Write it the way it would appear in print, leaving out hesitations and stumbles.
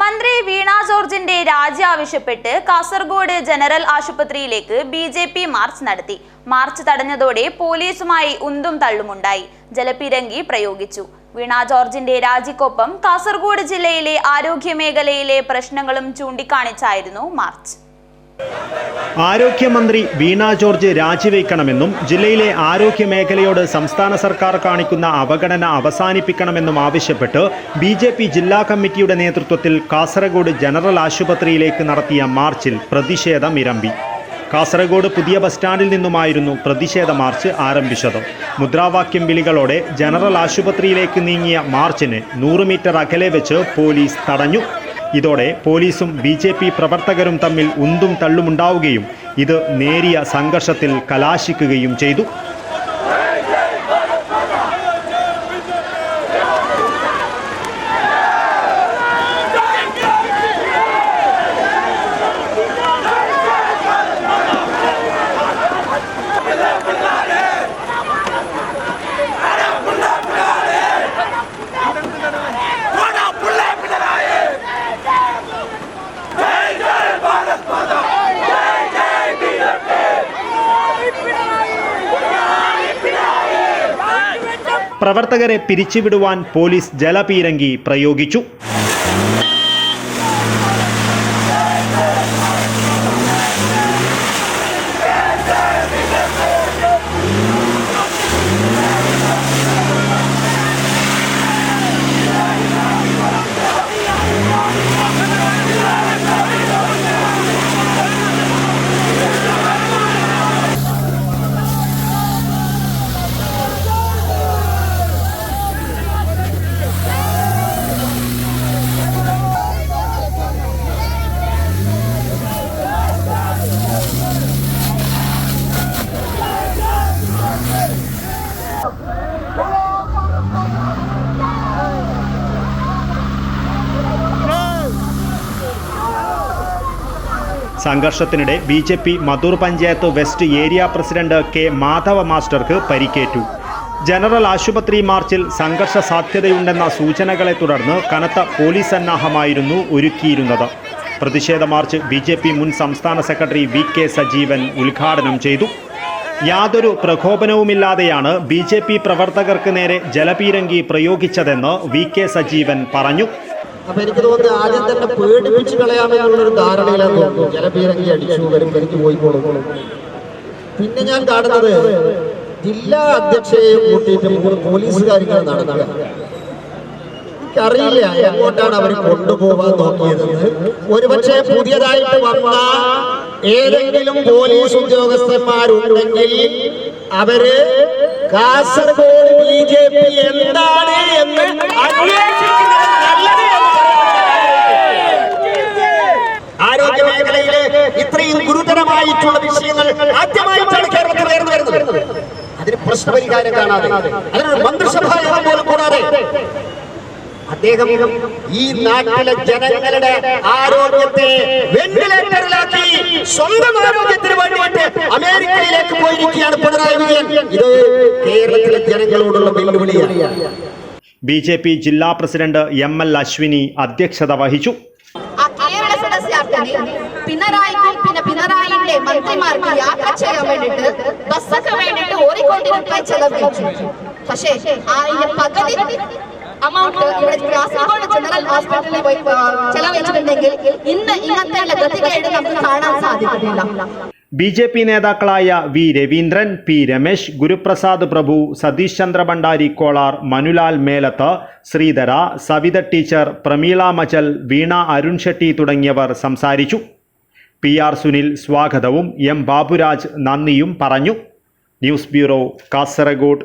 മന്ത്രി വീണ ജോർജിന്റെ രാജി ആവശ്യപ്പെട്ട് കാസർഗോഡ് ജനറൽ ആശുപത്രിയിലേക്ക് ബിജെപി മാർച്ച് നടത്തി. മാർച്ച് തടഞ്ഞതോടെ പോലീസുമായി ഉന്തും തള്ളുമുണ്ടായി. ജലപീരങ്കി പ്രയോഗിച്ചു. വീണ ജോർജിന്റെ രാജിക്കൊപ്പം കാസർഗോഡ് ജില്ലയിലെ ആരോഗ്യ മേഖലയിലെ പ്രശ്നങ്ങളും ചൂണ്ടിക്കാണിച്ചായിരുന്നു മാർച്ച്. ആരോഗ്യമന്ത്രി വീണ ജോർജ് രാജിവെക്കണമെന്നും ജില്ലയിലെ ആരോഗ്യ മേഖലയോട് സംസ്ഥാന സർക്കാർ കാണിക്കുന്ന അവഗണന അവസാനിപ്പിക്കണമെന്നും ആവശ്യപ്പെട്ട് ബിജെപി ജില്ലാ കമ്മിറ്റിയുടെ നേതൃത്വത്തിൽ കാസർഗോഡ് ജനറൽ ആശുപത്രിയിലേക്ക് നടത്തിയ മാർച്ചിൽ പ്രതിഷേധമിരമ്പി. കാസർഗോഡ് പുതിയ ബസ് സ്റ്റാൻഡിൽ നിന്നുമായിരുന്നു പ്രതിഷേധ മാർച്ച് ആരംഭിച്ചത്. മുദ്രാവാക്യം വിളികളോടെ ജനറൽ ആശുപത്രിയിലേക്ക് നീങ്ങിയ മാർച്ചിന് 100 മീറ്റർ അകലെ വെച്ച് പോലീസ് തടഞ്ഞു. ഇതോടെ പോലീസും ബിജെപി പ്രവർത്തകരും തമ്മിൽ ഉന്തും തള്ളുമുണ്ടാവുകയും ഇത് നേരിയ സംഘർഷത്തിൽ കലാശിക്കുകയും ചെയ്തു. പ്രവർത്തകരെ പിരിച്ചുവിടുവാൻ പോലീസ് ജലപീരങ്കി പ്രയോഗിച്ചു. സംഘർഷത്തിനിടെ BJP Madhur panchayat west area president K Madhava മാസ്റ്റർക്ക് പരിക്കേറ്റു. ജനറൽ ആശുപത്രി മാർച്ചിൽ സംഘർഷ സാധ്യതയുണ്ടെന്ന സൂചനകളെ തുടർന്ന് കനത്ത പോലീസ് സന്നാഹമായിരുന്നു ഒരുക്കിയിരുന്നത്. പ്രതിഷേധ മാർച്ച് ബിജെപി മുൻ സംസ്ഥാന സെക്രട്ടറി വി.കെ. സജീവൻ ഉദ്ഘാടനം ചെയ്തു. യാതൊരു പ്രകോപനവുമില്ലാതെയാണ് ബിജെപി പ്രവർത്തകർക്ക് നേരെ ജലപീരങ്കി പ്രയോഗിച്ചതെന്ന് വി.കെ. സജീവൻ പറഞ്ഞു. അപ്പൊ എനിക്ക് തോന്നുന്നു ആദ്യം തന്നെ പേടിപ്പിച്ച് കളയാമെന്നുള്ളൊരു ധാരണയിലാണ് തോന്നുന്നു. ജലപീരങ്കി അടിച്ചു വരുമ്പെനിക്ക് പോയിക്കോളും. പിന്നെ ഞാൻ കാണുന്നത് ജില്ലാ അധ്യക്ഷയെ കൂട്ടിയിട്ട് 3 പോലീസുകാരികൾ നടക്കുക. എനിക്കറിയില്ല എങ്ങോട്ടാണ് അവർ കൊണ്ടുപോകാൻ നോക്കിയതെന്ന്. ഒരുപക്ഷെ പുതിയതായിട്ട് വന്ന ഏതെങ്കിലും പോലീസ് ഉദ്യോഗസ്ഥന്മാരുണ്ടെങ്കിൽ അവര് കാസർഗോഡ് ബിജെപി എന്താണ് എന്ന് അന്വേഷിക്കുന്നത് നല്ലത്. ആരോഗ്യ മേഖലയിലെ ഇത്രയും ഗുരുതരമായിട്ടുള്ള വിഷയങ്ങൾ ആദ്യമായിട്ടാണ് കേരളത്തിൽ ഉയർന്നു വരുന്നത്. അതിന് പ്രശ്നപരിഹാരം കാണാതെ, അതിനൊരു മന്ത്രിസഭാ യോഗം പോലും കൂടാതെ അദ്ദേഹം ഈ നാട്ടിലെ ജനങ്ങളുടെ ആരോഗ്യത്തെ വെന്റിലേറ്ററിലാക്കി സ്വന്തം ആരോഗ്യത്തിന് വേണ്ടിയിട്ട് അമേരിക്കയിലേക്ക് പോയിരിക്കുകയാണ് പിണറായി വിജയൻ. ഇത് കേരളത്തിലെ ജനങ്ങളോടുള്ള വെല്ലുവിളിയാണ്. ബിജെപി ജില്ലാ പ്രസിഡന്റ് എം.എൽ. അശ്വിനി അധ്യക്ഷത വഹിച്ചു. പിണറായിന്റെ മന്ത്രിമാർക്ക് യാത്ര ചെയ്യാൻ വേണ്ടിട്ട് ബസ്സൊക്കെ വേണ്ടിട്ട് ഓടിക്കൊണ്ടിരുന്ന ചെലവഴിച്ചു. പക്ഷേ അതിന്റെ പകുതി അമൗണ്ട് ഇവിടെ കാസർഗോഡ് ജനറൽ ഹോസ്പിറ്റലിൽ പോയി ചെലവഴിച്ചിട്ടുണ്ടെങ്കിൽ ഇന്ന് ഇങ്ങനത്തെ ഗതികേട് നമുക്ക് കാണാൻ സാധിക്കുന്നില്ല. ബിജെപി നേതാക്കളായ വി രവീന്ദ്രൻ, പി രമേശ്, ഗുരുപ്രസാദ് പ്രഭു, സതീഷ് ചന്ദ്ര ഭണ്ഡാരി കോളാർ, മനുലാൽ മേലത്ത്, ശ്രീധര, സവിത ടീച്ചർ, പ്രമീള മചൽ, വീണ അരുൺ ഷെട്ടി തുടങ്ങിയവർ സംസാരിച്ചു. PR സുനിൽ സ്വാഗതവും എം ബാബുരാജ് നന്ദിയും പറഞ്ഞു. News bureau, Kasaragod.